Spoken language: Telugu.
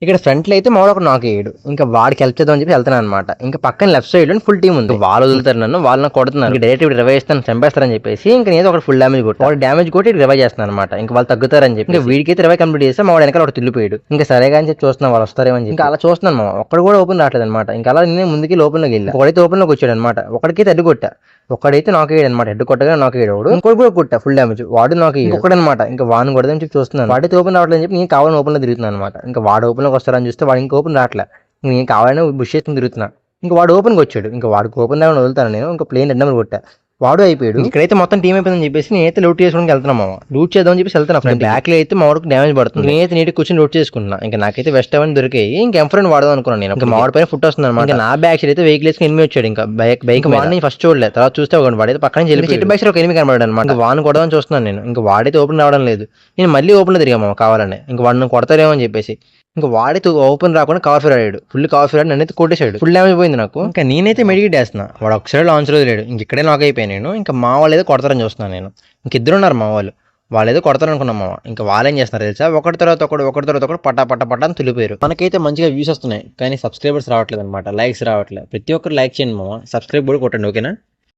ఇక్కడ ఫ్రంట్ లో అయితే మావాడు ఒక నాక్ వేయడు. ఇంకా వాడికి హెల్ప్ చేద్దాం అని చెప్పి వెళ్తాను అనమాట. ఇంకా పక్కన లెఫ్ట్ సైడ్ లో ఫుల్ టీం ఉంది. వాళ్ళు వదులుతారు నన్ను, వాళ్ళు నాకు కొడుతున్నారు. ఇంకా డైరెక్ట్ ఇప్పుడు రివైవ్ చేస్తాను, చంపేస్తారని చెప్పేసి ఇంకా నేను ఒక ఫుల్ డామేజ్ కొట్టి వాడు డామేజ్ కొట్టి రివైవ్ చేస్తాను అనమాట. ఇంకా వాళ్ళు తగ్గుతారని చెప్పి ఇంకా వీడికైతే రివైవ్ కంప్లీట్ చేస్తే మా వాడు వెనకాల ఒకటి తిల్లిపోయాడు. ఇంకా సరే అని చెప్పి చూస్తున్నాం వాళ్ళు వస్తారేమని చెప్పి. ఇంకా అలా చూస్తున్నాను మా ఒక్కడు కూడా ఓపెన్ రావట్లేదు అనమాట. ఇంకా అలా నేను ముందుకి లోపలికి వెళ్ళి ఒకడైతే ఓపెన్ లోకి వచ్చాడు అనమాట. ఒకడికైతే అడ్డు కొట్టా, ఒకడైతే నాకు వేయడు అనమాట. హెడ్ కొట్టగా నాకు వేయడు. ఇంకోటి కూడా కొట్టా ఫుల్ డామేజ్, వాడు నాకు ఇంకొకటి అనమాట. ఇంకా వాడిని కొడదని చెప్పి చూస్తున్నాను. వాడైతే ఓపెన్ రావట్లేదు అని చెప్పి నేను కావాలని ఓపెన్ లో తిరుగుతున్నాను అనమాట. ఇంకా వాడు ఓపెన్ లోకి వస్తారని చూస్తే వాడు ఇంకా ఓపెన్ రావట్లే. నేను కావాలని బుష్ చేసుకుని తిరుగుతున్నా. ఇంకా వాడు ఓపెన్కి వచ్చాడు. ఇంకా వాడికి ఓపెన్ దాకా వదులుతాను నేను. ఇంకా ప్లేన్ రెడ్ నెంబర్ కొట్టా, వాడు అయిపోయాడు. ఇక్కడైతే మొత్తం టీం అయిపోయిందని చెప్పేసి నేనైతే లూట్ చేసుకోవడానికి వెళ్తున్నాం. లూట్ చేద్దామని చెప్పేసి వెళ్తాను. ఫ్రెండ్ బ్యాక్ లో అయితే మా వాడికి డ్యామేజ్ పడుతుంది. నేనైతే నీటి కూర్చొని లూట్ చేసుకుంటున్నా. ఇంకా నాకైతే వెస్ట్ అవన్నీ దొరికాయి. ఇంకా ఎంఫ్రెండ్ వాడదాం అనుకున్నాను నేను. ఇంకా మావాడి పైన ఫుట్ వస్తుంది అనమాట. నా బ్యాక్ సైడ్ అయితే వెహికల్ వేసుకుని ఎనిమిది వచ్చాడు. ఇంకా బైక్ వాడిని ఫస్ట్ చూడలేదు, తర్వాత చూస్తే ఒకటి వాడైతే పక్కన వెళ్ళి చెట్టు బ్యాక్ సైడ్ ఒక ఎనిమిది కనబడాడు అనమాట. ఇంకా వాడిని కొడదామని చూస్తున్నాను నేను. ఇంకా వాడైతే ఓపెన్ రావడం లేదు. నేను మళ్ళీ ఓపెన్ లో తిరిగాము కావాలని. ఇంకా వాడిని కొడతారేమో అని చెప్పేసి ఇంకా వాడైతే ఓపెన్ రాకుండా కవర్ ఫిర్ ఆడాడు. ఫుల్ కవర్ ఫిర్ ఆడి నన్నైతే కొట్టేశాడు. ఫుల్ డ్యామేజ్ పోయింది నాకు. ఇంకా నేనైతే మెడికేట్ వేస్తున్నా. వాడు ఒకసారి లాంచ్ లో లేడు. ఇంక ఇక్కడే లాక్ అయిపోయాను నేను. ఇంకా మా వాళ్ళు ఏదో కొడతారని చూస్తున్నాను నేను. ఇంక ఇద్దరు ఉన్నారు మా వాళ్ళు ఏదో కొడతారనుకున్నాం మామ. ఇంకా వాళ్ళు ఏం చేస్తున్నారు తెలుసా, ఒకటి తర్వాత ఒకటి పట్టా అని తులిపోయారు. మనకైతే మంచిగా వ్యూస్ వస్తున్నాయి, కానీ సబ్స్క్రైబర్స్ రావట్లేదు అనమాట, లైక్స్ రావట్లేదు. ప్రతి ఒక్కరు లైక్ చేయండి మామ, సబ్స్క్రైబ్ కూడా కొట్టండి, ఓకేనా.